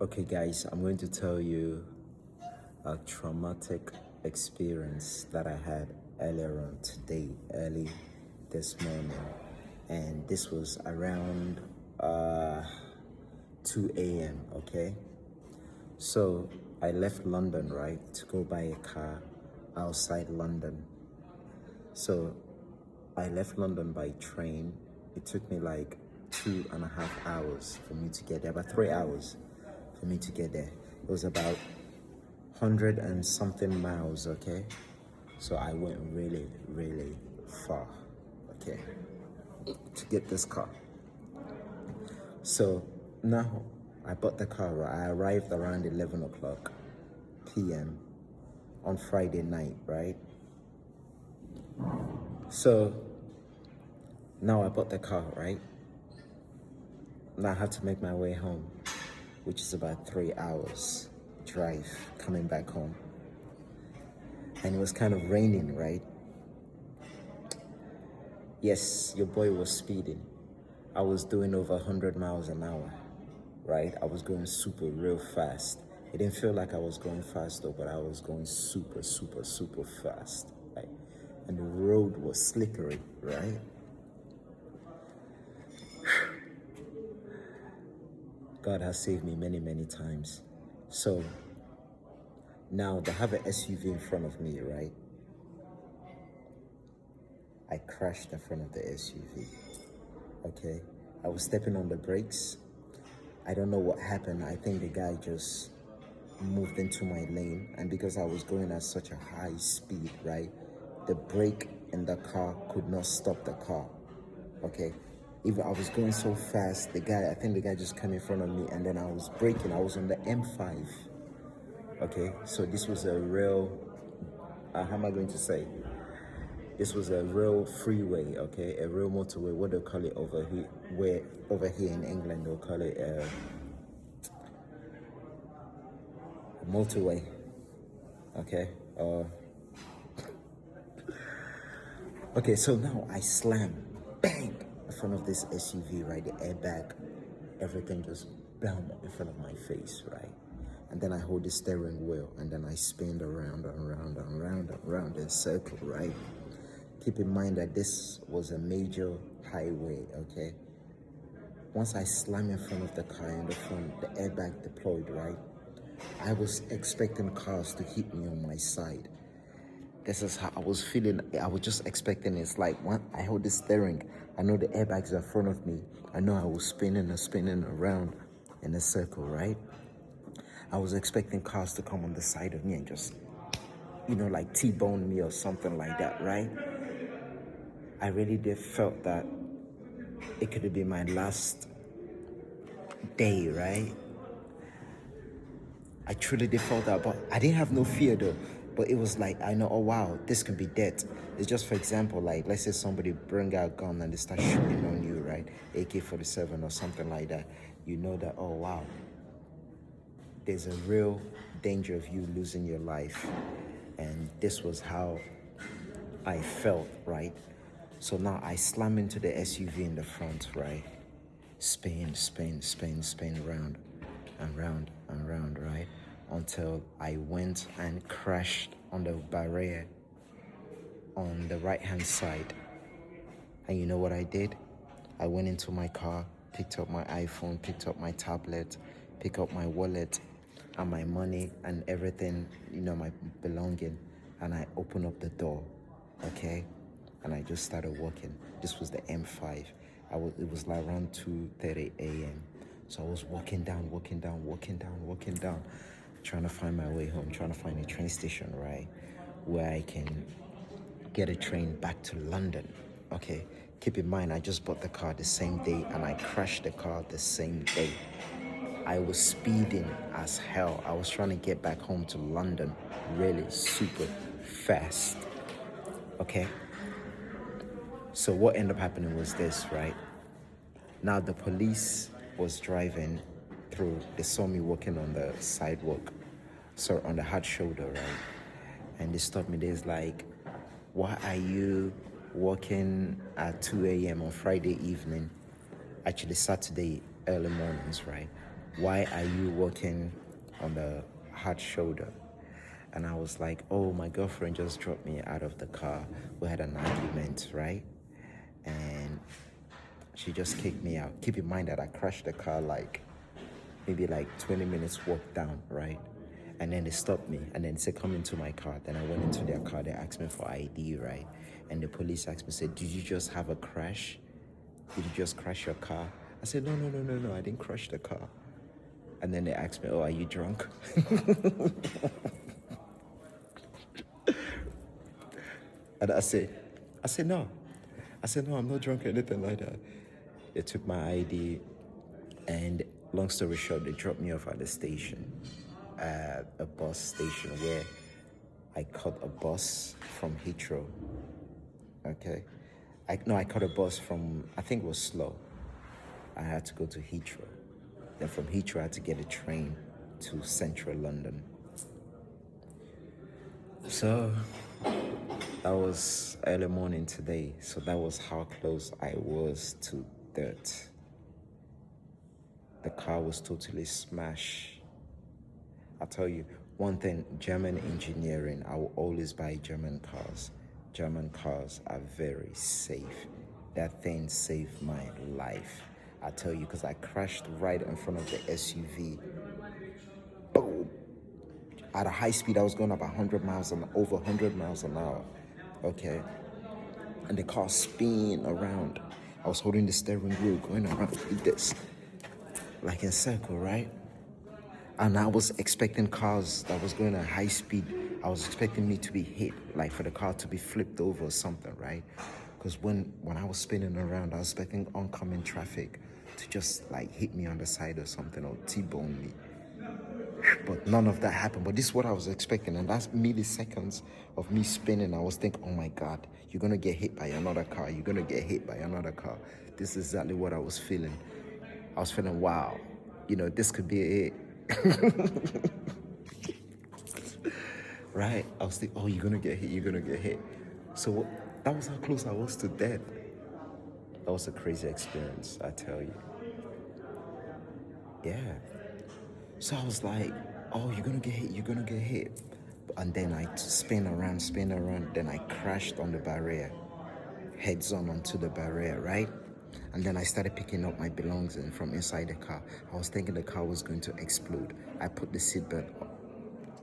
Okay, guys, I'm going to tell you a traumatic experience that I had earlier on today, early this morning. And this was around 2 a.m., okay? So I left London, right, to go buy a car outside London. So I left London by train. It took me like 2.5 hours for me to get there, about 3 hours for me to get there. It was about 100 and something miles, okay? So I went really, really far, okay, to get this car. So now I bought the car, right? I arrived around 11 o'clock p.m. on Friday night, right? So now I bought the car, right? Now I have to make my way home, which is about 3 hours drive coming back home. And it was kind of raining, right? Yes, your boy was speeding. I was doing over 100 miles an hour, right? I was going super real fast. It didn't feel like I was going fast though, but I was going super, super, super fast, right? And the road was slippery, right? God has saved me many, many times. So now they have an SUV in front of me, right? I crashed in front of the SUV, okay? I was stepping on the brakes. I don't know what happened. I think the guy just moved into my lane, and because I was going at such a high speed, right, the brake in the car could not stop the car, okay? Even I was going so fast, I think the guy just came in front of me, and then I was braking. I was on the M5, okay? So this was a real, how am I going to say? This was a real freeway, okay? A real motorway. What do they call it over here? Where over here in England they'll call it a motorway, okay? Okay, so now I slam, bang, in front of this SUV, right? The airbag, everything just bam in front of my face, right? And then I hold the steering wheel, and then I spin around and round and round and round in a circle, right? Keep in mind that this was a major highway, okay? Once I slam in front of the car in the front, the airbag deployed, right? I was expecting cars to hit me on my side. This is how I was feeling. I was just expecting it's like when I hold the steering, I know the airbags are in front of me. I know I was spinning and spinning around in a circle, right? I was expecting cars to come on the side of me and just, like T-bone me or something like that, right? I really did felt that it could have been my last day, right? I truly did felt that, but I didn't have no fear though. But it was like, I know, oh wow, this can be dead. It's just, for example, like, let's say somebody bring out a gun and they start shooting on you, right? AK-47 or something like that. You know that, oh wow, there's a real danger of you losing your life. And this was how I felt, right? So now I slam into the SUV in the front, right? Spin, spin, spin, spin, round and round and round, right? Until I went and crashed on the barrier on the right-hand side. And you know what I did? I went into my car, picked up my iPhone, picked up my tablet, picked up my wallet and my money and everything, my belonging, and I opened up the door, okay? And I just started walking. This was the M5. It was like around 2:30 a.m. So I was walking down, trying to find my way home, trying to find a train station, right, where I can get a train back to London, okay? Keep in mind, I just bought the car the same day and I crashed the car the same day. I was speeding as hell. I was trying to get back home to London really super fast, okay? So what ended up happening was this, right? Now the police was driving through, they saw me walking on the sidewalk, so on the hard shoulder, right? And they stopped me. They's like, why are you walking at 2 a.m. on Friday evening? Actually Saturday early mornings, right? why are you walking on the hard shoulder? And I was like, oh, my girlfriend just dropped me out of the car. We had an argument, right? And she just kicked me out. Keep in mind that I crashed the car maybe 20 minutes walk down, right? And then they stopped me and then they said, come into my car. Then I went into their car. They asked me for ID, right? And the police asked me, said, did you just have a crash? Did you just crash your car? I said, no, I didn't crash the car. And then they asked me, oh, are you drunk? And I said, no. I said, no, I'm not drunk or anything like that. They took my ID, and long story short, they dropped me off at the station, at a bus station where I caught a bus from Heathrow. Okay. I caught a bus from, I think it was Slough. I had to go to Heathrow. Then from Heathrow, I had to get a train to central London. So that was early morning today. So that was how close I was to dirt. The car was totally smashed. I'll tell you one thing, German engineering, I will always buy German cars. German cars are very safe. That thing saved my life. I tell you, because I crashed right in front of the SUV. Boom! At a high speed, I was going about over 100 miles an hour. Okay? And the car spin around. I was holding the steering wheel, going around like this. Like in circle, right? And I was expecting cars that was going at high speed. I was expecting me to be hit, like for the car to be flipped over or something, right? Because when I was spinning around, I was expecting oncoming traffic to just hit me on the side or something, or T-bone me. But none of that happened. But this is what I was expecting, and that's milliseconds of me spinning. I was thinking, oh my God, you're gonna get hit by another car. You're gonna get hit by another car. This is exactly what I was feeling. I was feeling, wow, this could be it. Right? I was thinking, oh, you're gonna get hit. So that was how close I was to death. That was a crazy experience, I tell you. Yeah. So I was like, oh, you're gonna get hit. And then I spin around, then I crashed on the barrier, heads on onto the barrier, right? And then I started picking up my belongings from inside the car. I was thinking the car was going to explode. I put the seatbelt,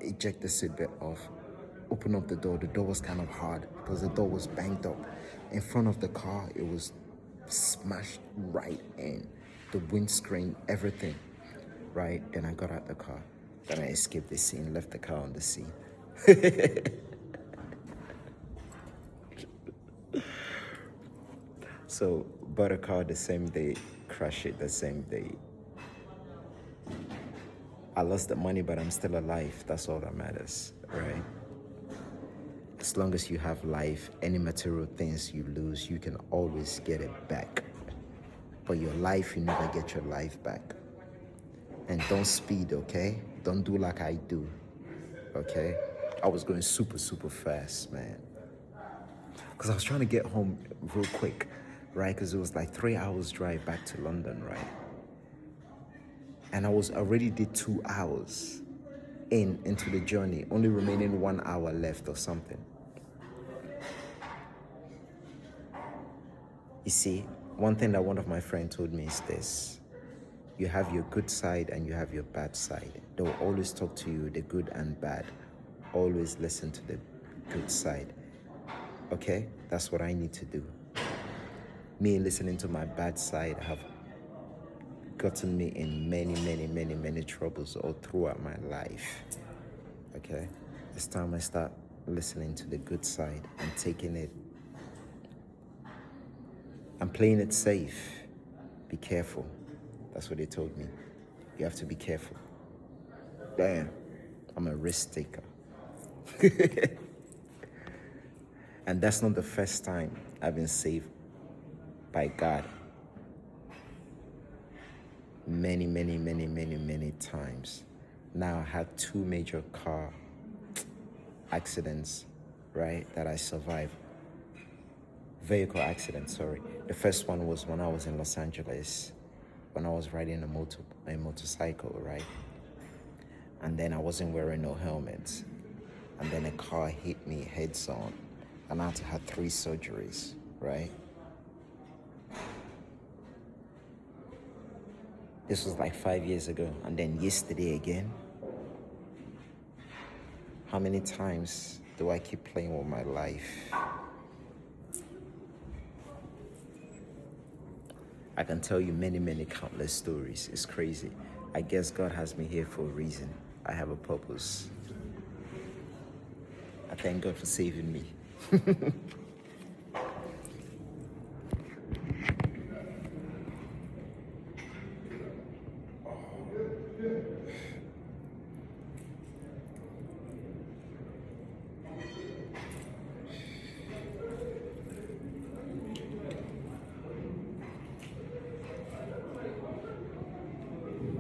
eject the seatbelt off, open up the door. The door was kind of hard because the door was banged up. In front of the car, it was smashed right in. The windscreen, everything, right? Then I got out the car. Then I escaped the scene, left the car on the scene. So, bought a car the same day, crashed it the same day. I lost the money, but I'm still alive. That's all that matters, right? As long as you have life, any material things you lose, you can always get it back. But your life, you never get your life back. And don't speed, okay? Don't do like I do, okay? I was going super, super fast, man. Because I was trying to get home real quick, right? Because it was 3 hours drive back to London, right? And I already did 2 hours into the journey, only remaining 1 hour left or something. You see, one thing that one of my friends told me is this: you have your good side and you have your bad side. They will always talk to you, the good and bad. Always listen to the good side. Okay? That's what I need to do. Me listening to my bad side have gotten me in many troubles all throughout my life. Okay? It's time I start listening to the good side and taking it and playing it safe. Be careful. That's what they told me. You have to be careful. Damn, I'm a risk taker. And that's not the first time I've been saved by God. Many times. Now I had 2 major car accidents, right, that I survived. Vehicle accidents, sorry. The first one was when I was in Los Angeles. when I was riding a motorcycle, right? And then I wasn't wearing no helmet. And then a car hit me heads on. And I had to have 3 surgeries, right? This was like 5 years ago. And then yesterday again. How many times do I keep playing with my life? I can tell you many, many countless stories. It's crazy. I guess God has me here for a reason. I have a purpose. I thank God for saving me.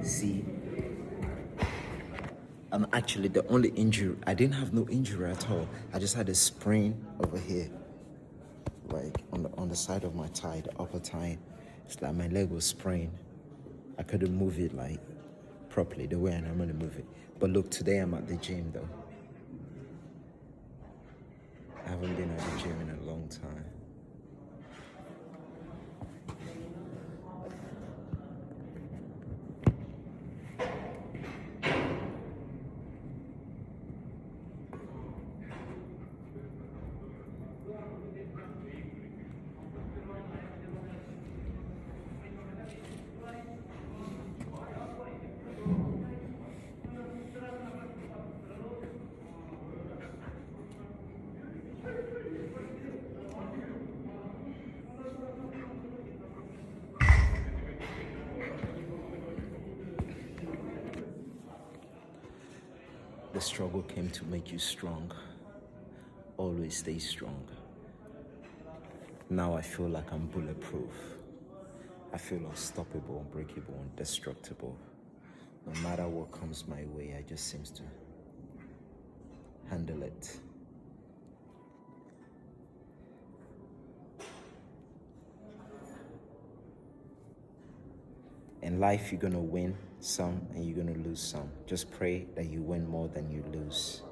See, I'm actually the only injury. I didn't have no injury at all. I just had a sprain over here, like on the side of my thigh, the upper thigh. It's like my leg was sprained. I couldn't move it like properly the way I normally move it. But look, today I'm at the gym though. I haven't been at the gym in a long time. The struggle came to make you strong. Always stay strong. Now I feel like I'm bulletproof. I feel unstoppable, unbreakable, indestructible. No matter what comes my way, I just seems to handle it. In life, you're gonna win some and you're gonna lose some. Just pray that you win more than you lose.